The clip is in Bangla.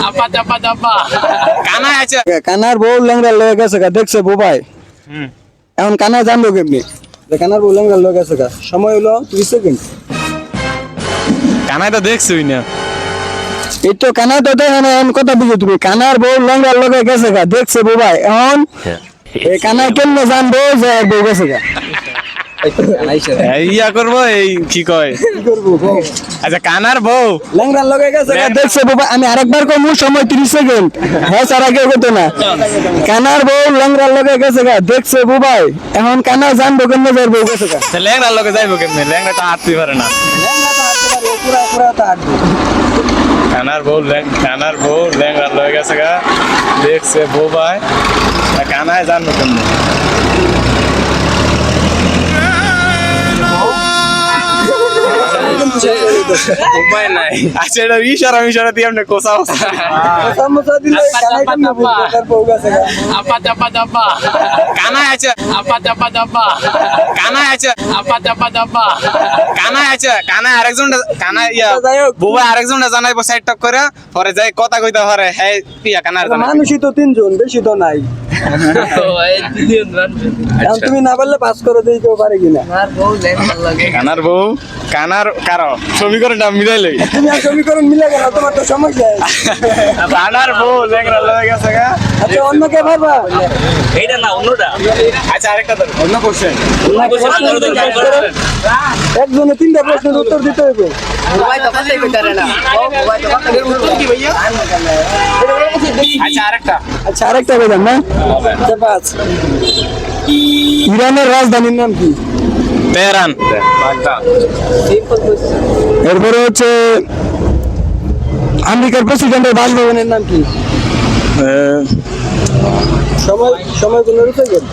আপা চাপা চাপা কানায় আছে কানার বউ ল্যাংড়া লয়ে গেছে গা দেখছে বুবাই এখন কানা জানলো কেমনি যে কানার বউ ল্যাংড়া লয়ে গেছে গা সময় হলো 30 সেকেন্ড কানায় তো দেখছই না এই তো কানা তো দেখে না এখন কথা বুঝে তুমি কানার বউ ল্যাংড়া লয়ে গেছে গা দেখছে বুবাই এখন এই কানা কেমনে জানবো যে ওর বউ গেছে গা ইয়া করবো এই কি কয় কি করবো বউ? আচ্ছা কানার বউ ল্যাংড়া লগে গেছে গা দেখছে বুবাই আমি আরেকবার কমু সময় 30 সেকেন্ড হ্যাঁ স্যার আগে হতো না কানার বউ ল্যাংড়া লগে গেছে গা দেখছে বুবাই এখন কানা জানবো কেমনে যে ওর বউ গেছে গা ল্যাংড়ার লোকে যাইবো কেমনে ল্যাংড়া তো হাঁটতে পারে না ল্যাংড়া তো হাঁটতে পারে পুরা পুরা তো হাঁটবে কানার বউ ল্যাংড়ার লয়ে গেছে গা দেখছে বউ ভাই কানায় জানবো কেমনে উপায় নাই আচ্ছা এটা ইশারা দিয়ে আপনি কোসাও সমস্যা দিলে কানাই কেমনে বুঝবে তার বউ গেছে গা আপা চাপা চাপা কানায় আছে আপা চাপা চাপা কানায় আছে আপা চাপা চাপা কানায় আছে কানায় আরেকজন কানায় ইয়া বুবা আরেকজন জানাইবো সাইড টক করে পরে যাই কথা কইতে পারে হ্যাঁ ইয়া কানার জানাই মানুষই তো 3 জন বেশি তো নাই এখন তুমি না বললে পাস করে দেই কেউ পারে কিনা কানার বউ কানার কারো সমীকরণটা মিলাইলে তুমি আর সমীকরণ মিলে গেল তোমার তো সমস্যা কানার বউ লেংরা লয়ে গেছে গা আচ্ছা অন্য কে পারবা এইটা না অন্যটা আচ্ছা আরেকটা ধর অন্য কোশ্চেন একজনে 3টা প্রশ্নের উত্তর দিতে হবে আচ্ছা আরেকটা বললাম না আচ্ছা পাঁচ ইরানের রাজধানীর নাম কি তেহরান এরপরে হচ্ছে আমেরিকার প্রেসিডেন্টের বাসভবনের নাম কি সময় 15 সেকেন্ড